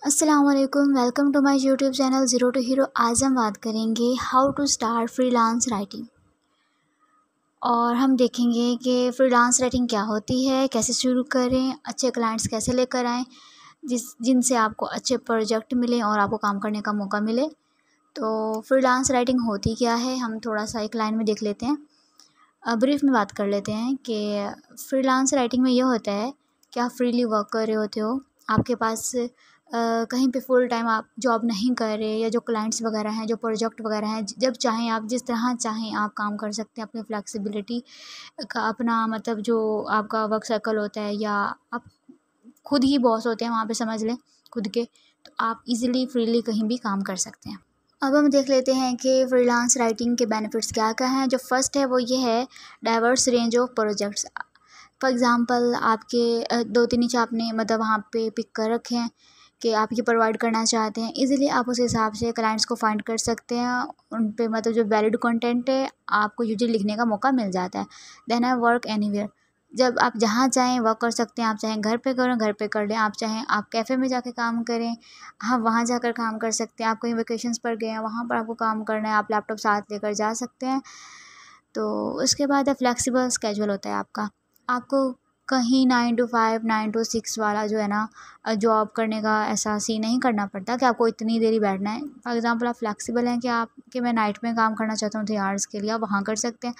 अस्सलामुअलैकुम, welcome to my YouTube channel zero to hero. आज हम बात करेंगे how to start freelance writing और हम देखेंगे कि फ्रीलांस राइटिंग क्या होती है, कैसे शुरू करें, अच्छे क्लाइंट्स कैसे लेकर आएँ जिनसे आपको अच्छे प्रोजेक्ट मिलें और आपको काम करने का मौका मिले। तो फ्रीलांस राइटिंग होती क्या है, हम थोड़ा सा एक लाइन में देख लेते हैं। ब्रीफ में बात कर लेते हैं कि फ्रीलांस राइटिंग में ये होता है कि आप फ्रीली वर्क कर रहे होते हो, आपके पास कहीं पे फुल टाइम आप जॉब नहीं कर रहे, या जो क्लाइंट्स वगैरह हैं, जो प्रोजेक्ट वगैरह हैं, जब चाहें आप जिस तरह चाहें आप काम कर सकते हैं। अपनी फ्लेक्सिबिलिटी का अपना मतलब जो आपका वर्क सर्कल होता है, या आप खुद ही बॉस होते हैं वहाँ पे, समझ लें खुद के, तो आप इजीली फ्रीली कहीं भी काम कर सकते हैं। अब हम देख लेते हैं कि फ्रीलांस राइटिंग के बेनिफिट्स क्या क्या हैं। जो फर्स्ट है वो ये है, diverse range of projects. For example आपके 2-3 नीचे आपने मतलब वहाँ पे पिक कर रखे हैं कि आप ये प्रोवाइड करना चाहते हैं। इजीली आप उस हिसाब से क्लाइंट्स को फाइंड कर सकते हैं, उन पे मतलब जो वैलिड कंटेंट है आपको यूजुअली लिखने का मौका मिल जाता है। देन है वर्क एनीवेयर। जब आप जहाँ चाहें वर्क कर सकते हैं। आप चाहें घर पे करें, घर पे कर लें, आप चाहें आप कैफ़े में जाके काम करें, हाँ वहाँ जाकर काम कर सकते हैं। आप कहीं वेकेशंस पर गए हैं, वहाँ पर आपको काम करना है, आप लैपटॉप साथ लेकर जा सकते हैं। तो उसके बाद है फ्लेक्सिबल स्केड्यूल होता है आपका। आपको कहीं 9 to 5, 9 to 6 वाला जो है ना जॉब करने का ऐसा सीन नहीं करना पड़ता कि आपको इतनी देर ही बैठना है। फॉर एग्ज़ाम्पल आप फ्लेक्सिबल हैं कि मैं नाइट में काम करना चाहता हूँ 3 आवर्स के लिए, आप वहाँ कर सकते हैं।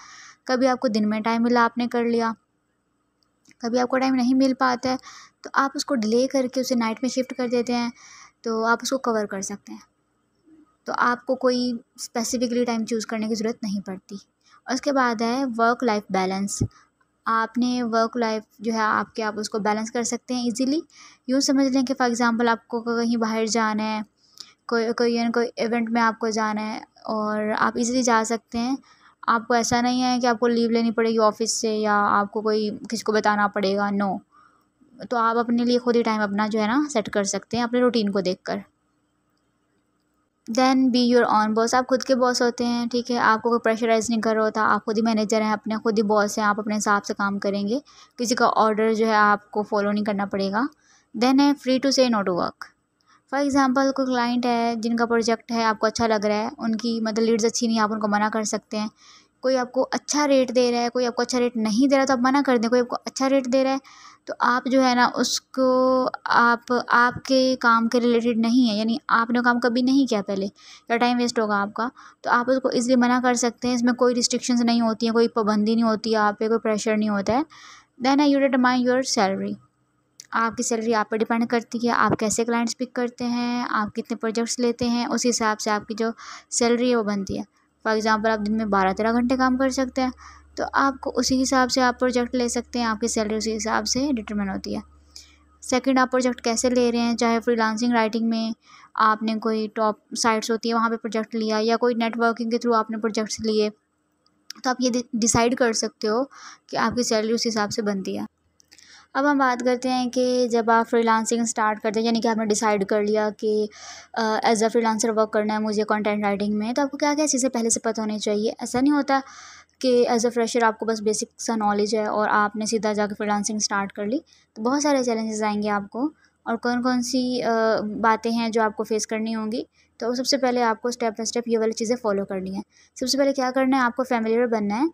कभी आपको दिन में टाइम मिला आपने कर लिया, कभी आपको टाइम नहीं मिल पाता है तो आप उसको डिले करके उसे नाइट में शिफ्ट कर देते हैं, तो आप उसको कवर कर सकते हैं। तो आपको कोई स्पेसिफिकली टाइम चूज़ करने की ज़रूरत नहीं पड़ती। उसके बाद है वर्क लाइफ बैलेंस। आपने वर्क लाइफ जो है आपके, आप उसको बैलेंस कर सकते हैं इजीली। यूँ समझ लें कि फॉर एग्ज़ाम्पल आपको कहीं बाहर जाना है, कोई इवेंट में आपको जाना है, और आप इजीली जा सकते हैं। आपको ऐसा नहीं है कि आपको लीव लेनी पड़ेगी ऑफ़िस से, या आपको कोई किसी को बताना पड़ेगा, नो। तो आप अपने लिए खुद ही टाइम अपना जो है ना सेट कर सकते हैं अपने रूटीन को देखकर। Then be your own boss. आप खुद के बॉस होते हैं, ठीक है। आपको कोई प्रेशराइज़ नहीं कर रहा होता, आप खुद ही मैनेजर हैं अपने, खुद ही बॉस हैं, आप अपने हिसाब से काम करेंगे। किसी का ऑर्डर जो है आपको फॉलो नहीं करना पड़ेगा। देन है free to say no to work. For example कोई क्लाइंट है जिनका प्रोजेक्ट है आपको अच्छा लग रहा है, उनकी मतलब लीड्स अच्छी नहीं है, आप उनको मना कर सकते हैं। कोई आपको अच्छा रेट दे रहा है, कोई आपको अच्छा रेट नहीं दे रहा तो आप मना कर दें। कोई आपको अच्छा रेट दे रहा है तो आप जो है ना उसको, आप आपके काम के रिलेटेड नहीं है, यानी आपने काम कभी नहीं किया पहले, या टाइम वेस्ट होगा आपका, तो आप उसको ईज़िली मना कर सकते हैं। इसमें कोई रिस्ट्रिक्शंस नहीं होती हैं, कोई पाबंदी नहीं होती है आप पे, कोई प्रेशर नहीं होता है। Then you determine your salary. आपकी सैलरी आप पर डिपेंड करती है, आप कैसे क्लाइंट्स पिक करते हैं, आप कितने प्रोजेक्ट्स लेते हैं, उस हिसाब से आपकी जो सैलरी है वो बनती है। फॉर एग्ज़ाम्पल आप दिन में 12-13 घंटे काम कर सकते हैं, तो आपको उसी हिसाब से आप प्रोजेक्ट ले सकते हैं, आपकी सैलरी उसी हिसाब से डिटरमिन होती है। सेकंड, आप प्रोजेक्ट कैसे ले रहे हैं, चाहे फ्रीलांसिंग राइटिंग में आपने कोई टॉप साइट्स होती है वहाँ पे प्रोजेक्ट लिया, या कोई नेटवर्किंग के थ्रू आपने प्रोजेक्ट्स लिए, तो आप ये डिसाइड कर सकते हो कि आपकी सैलरी उस हिसाब से बनती है। अब हम बात करते हैं कि जब आप फ्रीलांसिंग स्टार्ट करते हैं, यानी कि आपने डिसाइड कर लिया कि एज अ फ्रीलांसर वर्क करना है मुझे कंटेंट राइटिंग में, तो आपको क्या क्या चीज़ें पहले से पता होनी चाहिए। ऐसा नहीं होता कि एज अ फ्रेशर आपको बस बेसिक सा नॉलेज है और आपने सीधा जाकर फ्रीलांसिंग स्टार्ट कर ली। तो बहुत सारे चैलेंजेस आएंगे आपको, और कौन कौन सी बातें हैं जो आपको फेस करनी होंगी। तो सबसे पहले आपको स्टेप बाय स्टेप ये वाली चीज़ें फॉलो करनी है। सबसे पहले क्या करना है, आपको फैमिलियर बनना है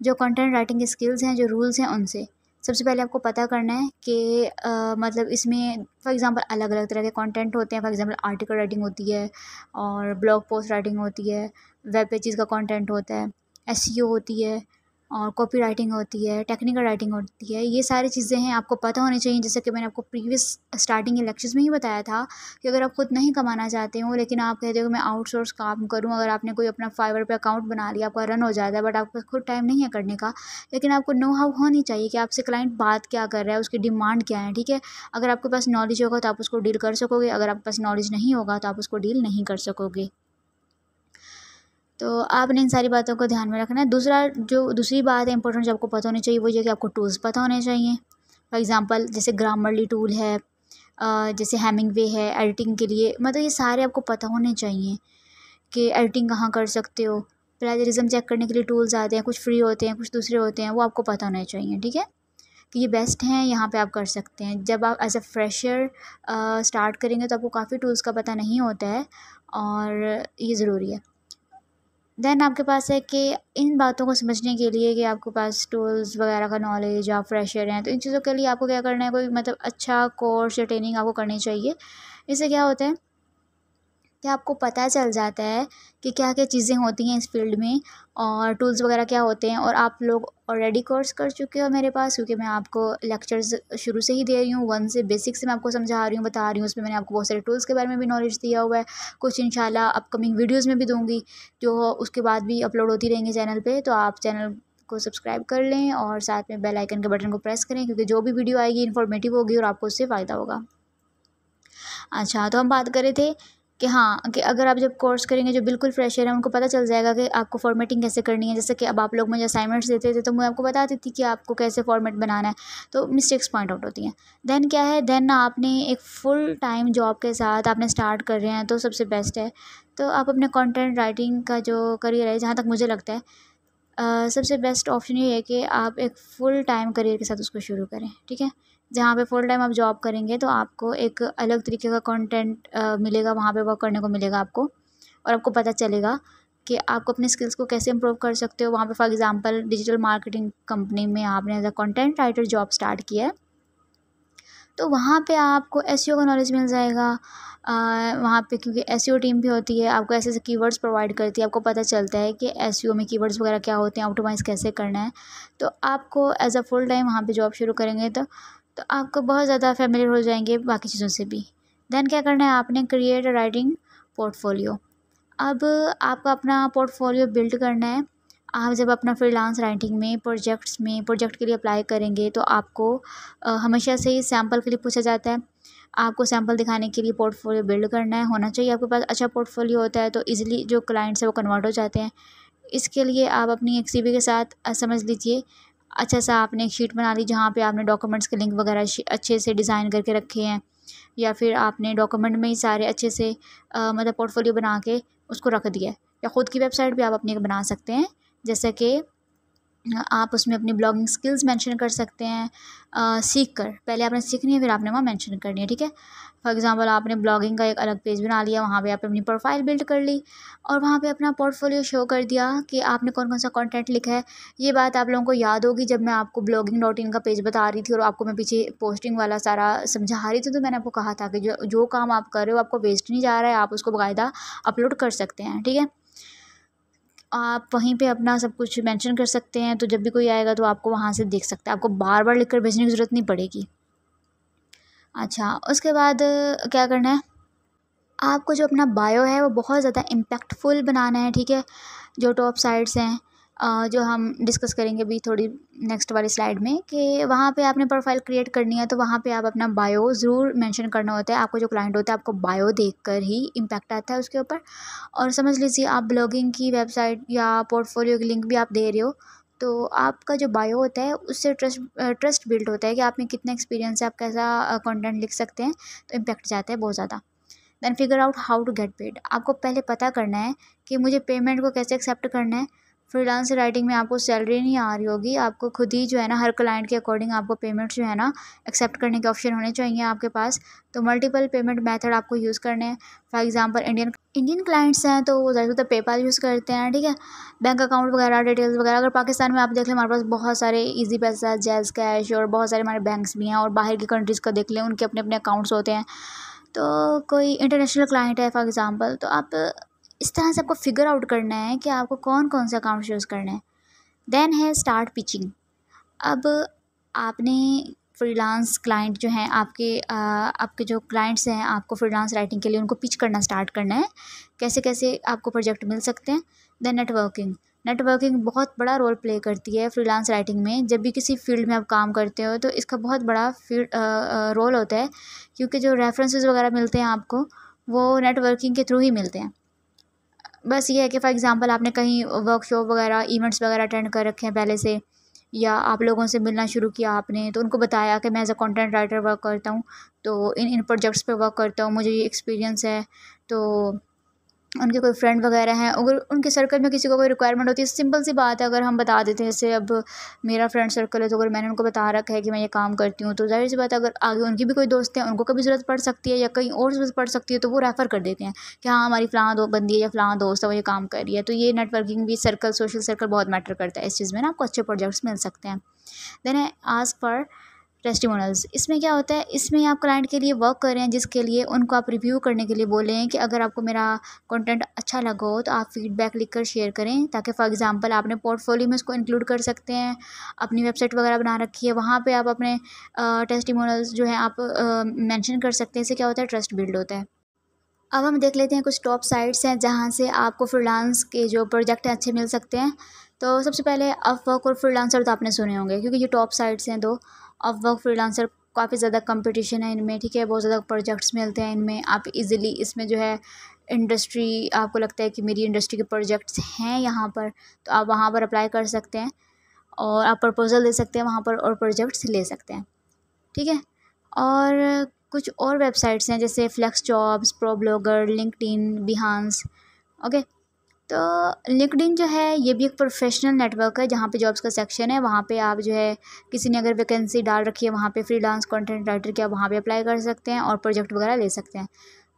जो कंटेंट राइटिंग के स्किल्स हैं, जो रूल्स हैं उनसे। सबसे पहले आपको पता करना है कि मतलब इसमें फॉर एग्ज़ाम्पल अलग अलग तरह के कंटेंट होते हैं। फॉर एग्ज़ाम्पल आर्टिकल राइटिंग होती है, और ब्लॉग पोस्ट राइटिंग होती है, वेब पेजेस का कंटेंट होता है, एसईओ होती है, और कॉपी राइटिंग होती है, टेक्निकल राइटिंग होती है। ये सारी चीज़ें हैं, आपको पता होनी चाहिए। जैसे कि मैंने आपको प्रीवियस स्टार्टिंग के लेक्चर्स में ही बताया था कि अगर आप खुद नहीं कमाना चाहते हो, लेकिन आप कहते हो मैं आउटसोर्स काम करूँ, अगर आपने कोई अपना फाइवर पे अकाउंट बना लिया, आपका रन हो जाता है, बट आपके पास खुद टाइम नहीं है करने का, लेकिन आपको नो हाउ होनी चाहिए कि आपसे क्लाइंट बात क्या कर रहा है, उसकी डिमांड क्या है, ठीक है। अगर आपके पास नॉलेज होगा तो आप उसको डील कर सकोगे, अगर आपके पास नॉलेज नहीं होगा तो आप उसको डील नहीं कर सकोगे। तो आपने इन सारी बातों को ध्यान में रखना है। दूसरी बात है इंपॉर्टेंट जो आपको पता होनी चाहिए, वो ये कि आपको टूल्स पता होने चाहिए। फॉर एग्ज़ाम्पल जैसे ग्रामरली टूल है, जैसे हेमिंगवे है एडिटिंग के लिए, मतलब ये सारे आपको पता होने चाहिए कि एडिटिंग कहाँ कर सकते हो। प्लेजरिज्म चेक करने के लिए टूल्स आते हैं, कुछ फ्री होते हैं, कुछ दूसरे होते हैं, वो आपको पता होने चाहिए, ठीक है। कि ये बेस्ट हैं, यहाँ पे आप कर सकते हैं। जब आप एज अ फ्रेशर स्टार्ट करेंगे तो आपको काफ़ी टूल्स का पता नहीं होता है और ये ज़रूरी है। देन आपके पास है कि इन बातों को समझने के लिए कि आपके पास टूल्स वगैरह का नॉलेज, आप फ्रेशर हैं, तो इन चीज़ों के लिए आपको क्या करना है, कोई मतलब अच्छा कोर्स या ट्रेनिंग आपको करनी चाहिए। इससे क्या होता है कि आपको पता चल जाता है कि क्या क्या चीज़ें होती हैं इस फील्ड में और टूल्स वगैरह क्या होते हैं। और आप लोग ऑलरेडी कोर्स कर चुके हो मेरे पास, क्योंकि मैं आपको लेक्चर्स शुरू से ही दे रही हूँ, 1 से बेसिक से मैं आपको समझा रही हूँ, बता रही हूँ। उसमें मैंने आपको बहुत सारे टूल्स के बारे में भी नॉलेज दिया हुआ है, कुछ इंशाल्लाह अपकमिंग वीडियोज़ में भी दूँगी, जो उसके बाद भी अपलोड होती रहेंगी चैनल पर। तो आप चैनल को सब्सक्राइब कर लें और साथ में बेल आइकन के बटन को प्रेस करें, क्योंकि जो भी वीडियो आएगी इन्फॉर्मेटिव होगी और आपको उससे फ़ायदा होगा। अच्छा, तो हम बात कर रहे थे कि हाँ, कि अगर आप जब कोर्स करेंगे, जो बिल्कुल फ्रेशर हैं उनको पता चल जाएगा कि आपको फॉर्मेटिंग कैसे करनी है। जैसे कि अब आप लोग मुझे असाइनमेंट्स देते थे तो मैं आपको बताती थी कि आपको कैसे फॉर्मेट बनाना है, तो मिस्टेक्स पॉइंट आउट होती हैं। देन क्या है, देन आपने एक फुल टाइम जॉब के साथ आपने स्टार्ट कर रहे हैं तो सबसे बेस्ट है, तो आप अपने कंटेंट राइटिंग का जो करियर है, जहाँ तक मुझे लगता है सबसे बेस्ट ऑप्शन ये है कि आप एक फ़ुल टाइम करियर के साथ उसको शुरू करें, ठीक है। जहाँ पे फुल टाइम आप जॉब करेंगे तो आपको एक अलग तरीके का कंटेंट मिलेगा, वहाँ पे वर्क करने को मिलेगा आपको, और आपको पता चलेगा कि आपको अपने स्किल्स को कैसे इम्प्रूव कर सकते हो। वहाँ पे for example digital marketing company में आपने as a content writer job start किया है, तो वहाँ पे आपको एसईओ का नॉलेज मिल जाएगा। वहाँ पे क्योंकि एसईओ टीम भी होती है, आपको ऐसे-ऐसे कीवर्ड्स प्रोवाइड करती है, आपको पता चलता है कि एसईओ में कीवर्ड्स वगैरह क्या होते हैं, ऑप्टिमाइज़ कैसे करना है। तो आपको एज़ अ फुल टाइम वहाँ पे जॉब शुरू करेंगे तो आपको बहुत ज़्यादा फ़ैमिलियर हो जाएंगे बाकी चीज़ों से भी। देन क्या करना है, आपने क्रिएट अ राइटिंग पोर्टफोलियो। अब आपको अपना पोर्टफोलियो बिल्ड करना है। आप जब अपना फ्रीलांस राइटिंग में प्रोजेक्ट के लिए अप्लाई करेंगे तो आपको हमेशा से ही सैंपल के लिए पूछा जाता है। आपको सैंपल दिखाने के लिए पोर्टफोलियो बिल्ड करना है, होना चाहिए आपके पास अच्छा पोर्टफोलियो होता है तो ईज़िली जो क्लाइंट्स हैं वो कन्वर्ट हो जाते हैं। इसके लिए आप अपनी एक सीवी के साथ समझ लीजिए अच्छा सा आपने एक शीट बना ली, जहाँ पे आपने डॉक्यूमेंट्स के लिंक वगैरह अच्छे से डिज़ाइन करके रखे हैं, या फिर आपने डॉक्यूमेंट में ही सारे अच्छे से मतलब पोर्टफोलियो बना के उसको रख दिया है, या ख़ुद की वेबसाइट भी आप अपनी एक बना सकते हैं। जैसे कि आप उसमें अपनी ब्लॉगिंग स्किल्स मेंशन कर सकते हैं, सीख कर। पहले आपने सीखनी है, फिर आपने वहाँ मेंशन करनी है, ठीक है। फॉर एग्जांपल आपने ब्लॉगिंग का एक अलग पेज बना लिया, वहाँ पे आपने अपनी प्रोफाइल बिल्ड कर ली और वहाँ पे अपना पोर्टफोलियो शो कर दिया कि आपने कौन कौन सा कंटेंट लिखा है। ये बात आप लोगों को याद होगी जब मैं आपको blogging.in का पेज बता रही थी और आपको मैं पीछे पोस्टिंग वाला सारा समझा रही थी, तो मैंने आपको कहा था कि जो जो काम आप कर रहे हो आपको वेस्ट नहीं जा रहा है, आप उसको बाकायदा अपलोड कर सकते हैं, ठीक है। आप वहीं पे अपना सब कुछ मेंशन कर सकते हैं, तो जब भी कोई आएगा तो आपको वहाँ से देख सकता है, आपको बार बार लिख कर भेजने की ज़रूरत नहीं पड़ेगी। अच्छा, उसके बाद क्या करना है, आपको जो अपना बायो है वो बहुत ज़्यादा इम्पैक्टफुल बनाना है, ठीक है। जो टॉप साइट्स हैं जो हम डिस्कस करेंगे अभी थोड़ी नेक्स्ट वाली स्लाइड में, कि वहाँ पे आपने प्रोफाइल क्रिएट करनी है, तो वहाँ पे आप अपना बायो ज़रूर मेंशन करना होता है। आपको जो क्लाइंट होता है आपको बायो देखकर ही इम्पैक्ट आता है उसके ऊपर। और समझ लीजिए आप ब्लॉगिंग की वेबसाइट या पोर्टफोलियो की लिंक भी आप दे रहे हो, तो आपका जो बायो होता है उससे ट्रस्ट बिल्ड होता है कि आप में कितना एक्सपीरियंस है, आप कैसा कंटेंट लिख सकते हैं, तो इम्पैक्ट जाता है बहुत ज़्यादा। Then figure out how to get paid. आपको पहले पता करना है कि मुझे पेमेंट को कैसे एक्सेप्ट करना है। फ्रीलांस राइटिंग में आपको सैलरी नहीं आ रही होगी, आपको खुद ही जो है ना हर क्लाइंट के अकॉर्डिंग आपको पेमेंट जो है ना एक्सेप्ट करने के ऑप्शन होने चाहिए आपके पास। तो मल्टीपल पेमेंट मेथड आपको यूज़ करने हैं। फॉर एग्जांपल इंडियन क्लाइंट्स हैं तो वो ज़्यादातर पेपाल यूज़ करते हैं, ठीक है। बैंक अकाउंट वगैरह डिटेल्स वगैरह अगर पाकिस्तान में आप देख लें, हमारे पास बहुत सारे ईजी पैसा, जैज़ कैश और बहुत सारे हमारे बैंक्स भी हैं, और बाहर की कंट्रीज़ का देख लें उनके अपने अपने अकाउंट्स होते हैं। तो कोई इंटरनेशनल क्लाइंट है फॉर एग्ज़ाम्पल, तो आप इस तरह से आपको फिगर आउट करना है कि आपको कौन कौन सा अकाउंट यूज़ करना है। देन है स्टार्ट पिचिंग। अब आपने फ्रीलांस क्लाइंट जो हैं आपके जो क्लाइंट्स हैं, आपको फ्रीलांस राइटिंग के लिए उनको पिच करना स्टार्ट करना है, कैसे कैसे आपको प्रोजेक्ट मिल सकते हैं। देन नेटवर्किंग बहुत बड़ा रोल प्ले करती है फ्रीलांस राइटिंग में। जब भी किसी फील्ड में आप काम करते हो तो इसका बहुत बड़ा रोल होता है, क्योंकि जो रेफरेंसेस वगैरह मिलते हैं आपको वो नेटवर्किंग के थ्रू ही मिलते हैं। बस ये है कि फॉर एग्ज़ाम्पल आपने कहीं वर्कशॉप वगैरह इवेंट्स वगैरह अटेंड कर रखे हैं पहले से, या आप लोगों से मिलना शुरू किया आपने, तो उनको बताया कि मैं as a content writer work करता हूँ, तो इन इन प्रोजेक्ट्स पे वर्क करता हूँ, मुझे ये एक्सपीरियंस है, तो उनके कोई फ्रेंड वगैरह हैं, अगर उनके सर्कल में किसी को कोई रिक्वायरमेंट होती है, सिंपल सी बात है, अगर हम बता देते हैं, जैसे अब मेरा फ्रेंड सर्कल है तो अगर मैंने उनको बता रखा है कि मैं ये काम करती हूँ, तो ज़ाहिर सी बात है अगर आगे उनकी भी कोई दोस्त है, उनको कभी ज़रूरत पड़ सकती है या कहीं और ज़रूरत पड़ सकती है, तो वो रेफ़र कर देते हैं कि हाँ हमारी फ़लाँ दो बंदी है या फ़लाँ दोस्त है वो ये काम कर रही है। तो ये नेटवर्किंग भी सर्कल, सोशल सर्कल बहुत मैटर करता है इस चीज़ में ना, आपको अच्छे प्रोजेक्ट्स मिल सकते हैं। Then I ask for testimonials. इसमें क्या होता है, इसमें आप क्लाइंट के लिए वर्क कर रहे हैं जिसके लिए उनको आप रिव्यू करने के लिए बोले हैं कि अगर आपको मेरा कंटेंट अच्छा लगा हो तो आप फीडबैक लिखकर शेयर करें, ताकि फॉर एग्जांपल आपने पोर्टफोलियो में उसको इंक्लूड कर सकते हैं। अपनी वेबसाइट वगैरह बना रखी है, वहाँ पे आप अपने टेस्टिमोनियल्स जो है आप मेंशन कर सकते हैं। इससे क्या होता है, ट्रस्ट बिल्ड होता है। अब हम देख लेते हैं कुछ टॉप साइट्स हैं जहाँ से आपको फ्रीलांस के जो प्रोजेक्ट हैं अच्छे मिल सकते हैं। तो सबसे पहले अपवर्क और फ्रीलांसर तो आपने सुने होंगे, क्योंकि ये टॉप साइट्स हैं दो। अपवर्क, फ्रीलांसर, काफ़ी ज़्यादा कंपटीशन है इनमें, ठीक है, बहुत ज़्यादा प्रोजेक्ट्स मिलते हैं इनमें। आप इजीली इसमें जो है इंडस्ट्री, आपको लगता है कि मेरी इंडस्ट्री के प्रोजेक्ट्स हैं यहाँ पर, तो आप वहाँ पर अप्लाई कर सकते हैं और आप प्रपोजल दे सकते हैं वहाँ पर और प्रोजेक्ट्स ले सकते हैं, ठीक है। और कुछ और वेबसाइट्स हैं जैसे FlexJobs, ProBlogger, LinkedIn, Behance. Okay, तो लिंक्डइन जो है ये भी एक प्रोफेशनल नेटवर्क है जहाँ पे जॉब्स का सेक्शन है। वहाँ पे आप जो है किसी ने अगर वैकेंसी डाल रखी है वहाँ पे फ्रीलांस कंटेंट राइटर के, आप वहाँ पे अप्लाई कर सकते हैं और प्रोजेक्ट वगैरह ले सकते हैं।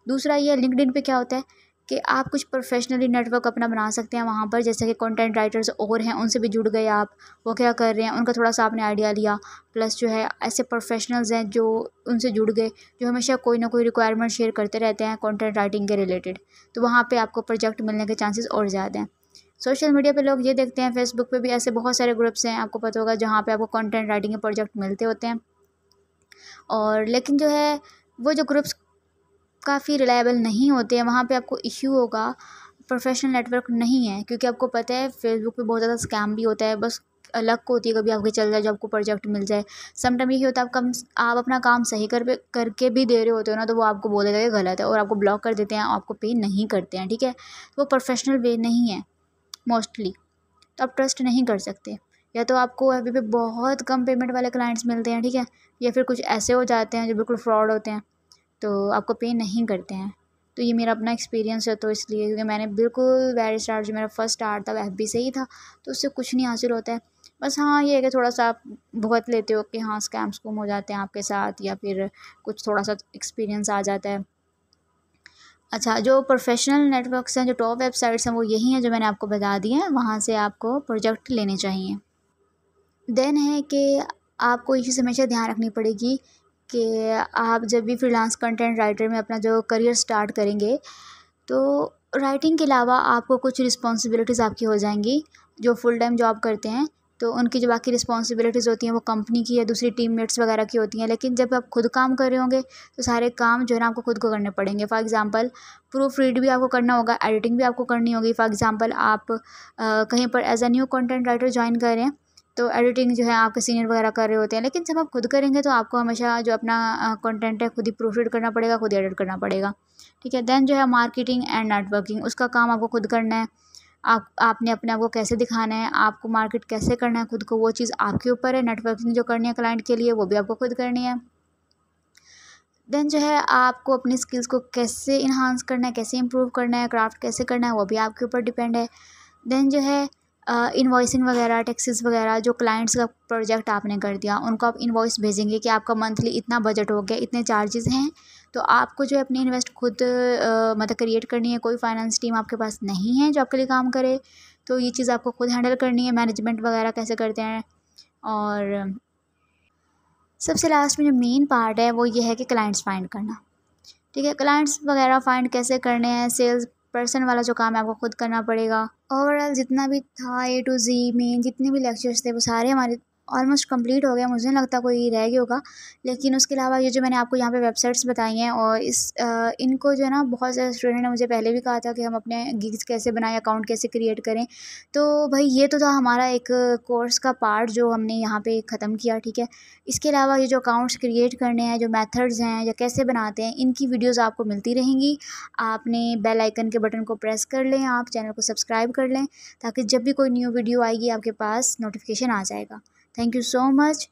दूसरा ये लिंक्डइन पे क्या होता है कि आप कुछ प्रोफेशनली नेटवर्क अपना बना सकते हैं वहाँ पर, जैसे कि कंटेंट राइटर्स और हैं उनसे भी जुड़ गए आप, वो क्या कर रहे हैं उनका थोड़ा सा आपने आइडिया लिया, प्लस जो है ऐसे प्रोफेशनल्स हैं जो उनसे जुड़ गए, जो हमेशा कोई ना कोई रिक्वायरमेंट शेयर करते रहते हैं कंटेंट राइटिंग के रिलेटेड, तो वहाँ पर आपको प्रोजेक्ट मिलने के चांसेस और ज़्यादा हैं। सोशल मीडिया पे लोग ये देखते हैं, फेसबुक पे भी ऐसे बहुत सारे ग्रुप्स हैं, आपको पता होगा, जहाँ पे आपको कंटेंट राइटिंग के प्रोजेक्ट मिलते होते हैं। और लेकिन जो है वो जो ग्रुप्स काफ़ी रिलायबल नहीं होते हैं, वहाँ पे आपको इश्यू होगा, प्रोफेशनल नेटवर्क नहीं है, क्योंकि आपको पता है फेसबुक पे बहुत ज़्यादा स्कैम भी होता है। बस लक होती है कभी आपके चल जाए जो आपको प्रोजेक्ट मिल जाए। सम टाइम यही होता है आप अपना काम सही करके भी दे रहे होते हो ना, तो वो आपको बोलेगा ये गलत है और आपको ब्लॉक कर देते हैं, आपको पे नहीं करते हैं, ठीक है। वो प्रोफेशनल वे नहीं है मोस्टली, तो आप ट्रस्ट नहीं कर सकते। या तो आपको अभी पे बहुत कम पेमेंट वाले क्लाइंट्स मिलते हैं, ठीक है, या फिर कुछ ऐसे हो जाते हैं जो बिल्कुल फ्रॉड होते हैं, तो आपको पे नहीं करते हैं। तो ये मेरा अपना एक्सपीरियंस है, तो इसलिए, क्योंकि मैंने बिल्कुल वेरी स्टार्ट जो मेरा फर्स्ट स्टार्ट था वो एफबी से ही था, तो उससे कुछ नहीं हासिल होता है। बस हाँ ये है कि थोड़ा सा आप भुगत लेते हो कि हाँ स्कैम्स कम हो जाते हैं आपके साथ, या फिर कुछ थोड़ा सा एक्सपीरियंस आ जाता है। अच्छा, जो प्रोफेशनल नेटवर्क्स हैं, जो टॉप वेबसाइट्स हैं, वो यही हैं जो मैंने आपको बता दी हैं, वहाँ से आपको प्रोजेक्ट लेने चाहिए। देन है कि आपको ये चीज़ हमेशा ध्यान रखनी पड़ेगी कि आप जब भी फ्रीलांस कंटेंट राइटर में अपना जो करियर स्टार्ट करेंगे, तो राइटिंग के अलावा आपको कुछ रिस्पॉन्सिबिलिटीज़ आपकी हो जाएंगी। जो फुल टाइम जॉब करते हैं तो उनकी जो बाकी रिस्पॉन्सिबिलिटीज़ होती हैं वो कंपनी की या दूसरी टीममेट्स वगैरह की होती हैं, लेकिन जब आप खुद काम कर रहे होंगे तो सारे काम जो है ना आपको खुद को करने पड़ेंगे। फॉर एग्जांपल प्रूफ रीड भी आपको करना होगा, एडिटिंग भी आपको करनी होगी। फॉर एग्जांपल आप कहीं पर as a new content writer join कर रहे हैं, तो एडिटिंग जो है आपके सीनियर वगैरह कर रहे होते हैं, लेकिन जब आप खुद करेंगे तो आपको हमेशा जो अपना कंटेंट है खुद ही प्रूफ रीड करना पड़ेगा, खुद ही एडिट करना पड़ेगा, ठीक है। देन जो है मार्केटिंग एंड नेटवर्किंग, उसका काम आपको खुद करना है। आपने अपने आप को कैसे दिखाना है, आपको मार्केट कैसे करना है खुद को, वो चीज़ आपके ऊपर है। नेटवर्किंग जो करनी है क्लाइंट के लिए वो भी आपको खुद करनी है। देन जो है आपको अपनी स्किल्स को कैसे इन्हांस करना है, कैसे इंप्रूव करना है, क्राफ्ट कैसे करना है, वो भी आपके ऊपर डिपेंड है। देन जो है इनवॉइसिंग वगैरह, टैक्सेस वगैरह, जो क्लाइंट्स का प्रोजेक्ट आपने कर दिया उनको आप इनवॉइस भेजेंगे कि आपका मंथली इतना बजट हो गया, इतने चार्जेस हैं, तो आपको जो है अपनी इन्वेस्ट खुद मतलब क्रिएट करनी है। कोई फाइनेंस टीम आपके पास नहीं है जो आपके लिए काम करे, तो ये चीज़ आपको खुद हैंडल करनी है। मैनेजमेंट वगैरह कैसे करते हैं। और सबसे लास्ट में जो मेन पार्ट है वो ये है कि क्लाइंट्स फाइंड करना, ठीक है। क्लाइंट्स वगैरह फाइंड कैसे करने हैं, सेल्स पर्सन वाला जो काम है आपको खुद करना पड़ेगा। ओवरऑल जितना भी था A to Z मेन जितने भी लेक्चर्स थे वो सारे हमारे ऑलमोस्ट कंप्लीट हो गया, मुझे नहीं लगता कोई रह गया होगा। लेकिन उसके अलावा ये जो मैंने आपको यहाँ पे वेबसाइट्स बताई हैं, और इनको जो है ना बहुत सारे स्टूडेंट ने मुझे पहले भी कहा था कि हम अपने गिग्स कैसे बनाएं, अकाउंट कैसे क्रिएट करें। तो भाई ये तो था हमारा एक कोर्स का पार्ट जो हमने यहाँ पे ख़त्म किया, ठीक है। इसके अलावा ये जो अकाउंट्स क्रिएट करने हैं, जो मेथड्स हैं या कैसे बनाते हैं, इनकी वीडियोज़ आपको मिलती रहेंगी। आपने बेल आइकन के बटन को प्रेस कर लें, आप चैनल को सब्सक्राइब कर लें, ताकि जब भी कोई न्यू वीडियो आएगी आपके पास नोटिफिकेशन आ जाएगा। Thank you so much.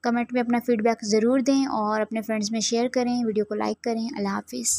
Comment में अपना फीडबैक ज़रूर दें और अपने फ्रेंड्स में शेयर करें, वीडियो को लाइक करें। अल्लाह हाफिज़।